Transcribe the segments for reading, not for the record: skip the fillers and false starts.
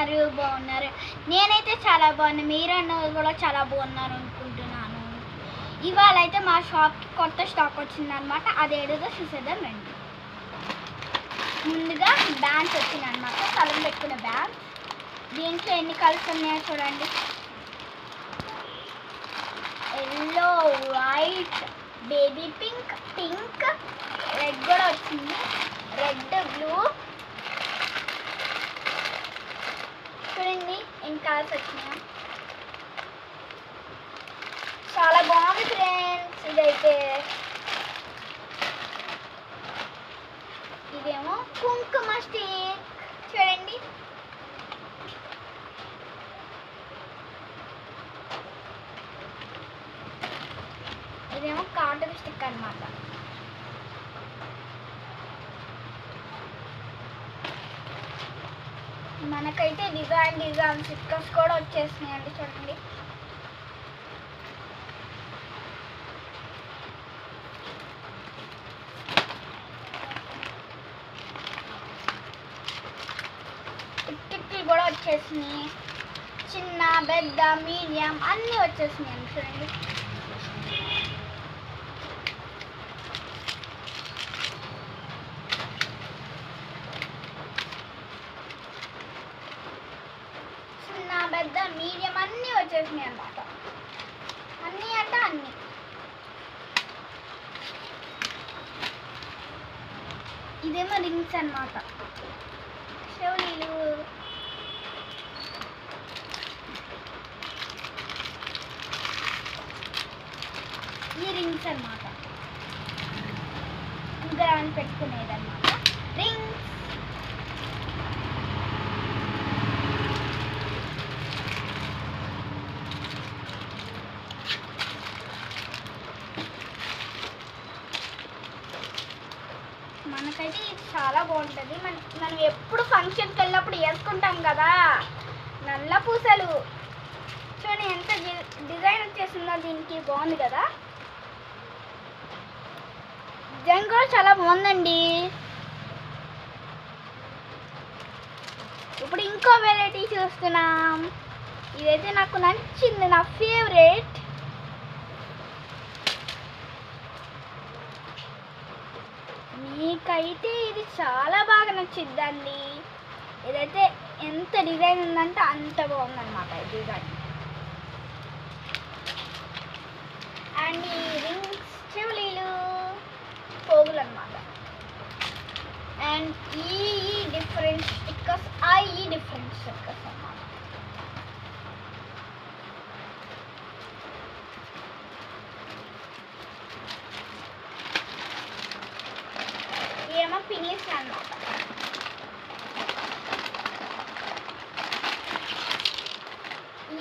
ఉన్నారు? బాగున్నారు? నేనైతే చాలా బాగున్నాను. మీరన్నది కూడా చాలా బాగున్నారు అనుకుంటున్నాను. ఇవాళ అయితే మా షాప్కి కొత్త స్టాక్ వచ్చిందనమాట. అదేదో చూసేద్దాం రండి. ముందుగా బ్యాండ్స్ వచ్చిందనమాట, కలం పెట్టుకున్న బ్యాండ్. దీంట్లో ఎన్ని కలర్స్ ఉన్నాయో చూడండి. Yellow, white, baby pink, pink, red కూడా వచ్చింది. రెడ్, బ్లూ, చూడండి ఎన్ని కలర్స్ వచ్చినాయో. చాలా బాగుంది ఫ్రెండ్స్. ఇదైతే ఇదేమో కుంకుమ స్టిక్, చూడండి. ఇదేమో కాటన్ స్టిక్ అన్నమాట. మనకైతే డిజైన్ స్టిక్కర్స్ కూడా వచ్చేసినాయండి, చూడండి. టిక్లు కూడా వచ్చేసినాయి. చిన్న, పెద్ద, మీడియం అన్నీ వచ్చేసినాయండి, చూడండి. పెద్ద, మీడియం అన్నీ వచ్చేసినాయి అన్నమాట. అన్నీ అంటే అన్నీ. ఇదేమో రింగ్స్ అన్నమాట, చెవులీలు. ఈ రింగ్స్ అన్నమాట, ఉంగరాన్ని పెట్టుకునేది అన్నమాట. రింగ్స్. మనకైతే ఇది చాలా బాగుంటుంది. మనం ఎప్పుడు ఫంక్షన్కి వెళ్ళినప్పుడు వేసుకుంటాం కదా, నల్ల పూసలు. చూడండి ఎంత డిజైన్ వచ్చేసిందో దీనికి, బాగుంది కదా. డిజైన్ కూడా చాలా బాగుందండి. ఇప్పుడు ఇంకో వెరైటీ చూస్తున్నాం. ఇదైతే నాకు నచ్చింది, నా ఫేవరెట్. మీకైతే ఇది చాలా బాగా నచ్చిద్దండి. ఇదైతే ఎంత డిజైన్ ఉందంటే అంత బాగుందన్నమాట ఈ డిజైన్. అండ్ ఈ రింగ్స్, చెవులీలు, పోగులు అన్నమాట. అండ్ ఈ డిఫరెంట్ స్టిక్కర్స్, ఈ డిఫరెంట్ స్టిక్కర్స్ అన్నమాట. ఏమో పినీస్ అన్నమాట.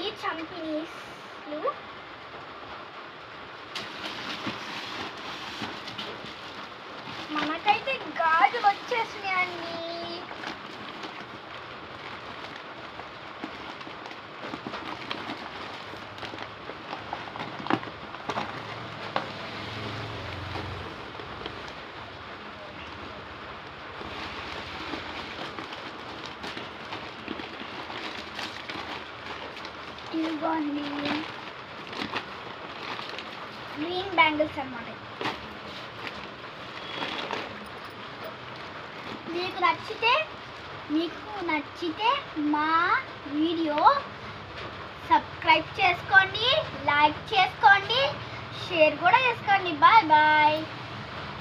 ఈ చంపినీస్లు. మనకైతే గాజులు వచ్చేసినాయండి. ఇదిగోండి గ్రీన్ బ్యాంగిల్స్ అన్నమాట. మీకు నచ్చితే మా వీడియో సబ్స్క్రైబ్ చేసుకోండి, లైక్ చేసుకోండి, షేర్ కూడా చేసుకోండి. Bye bye.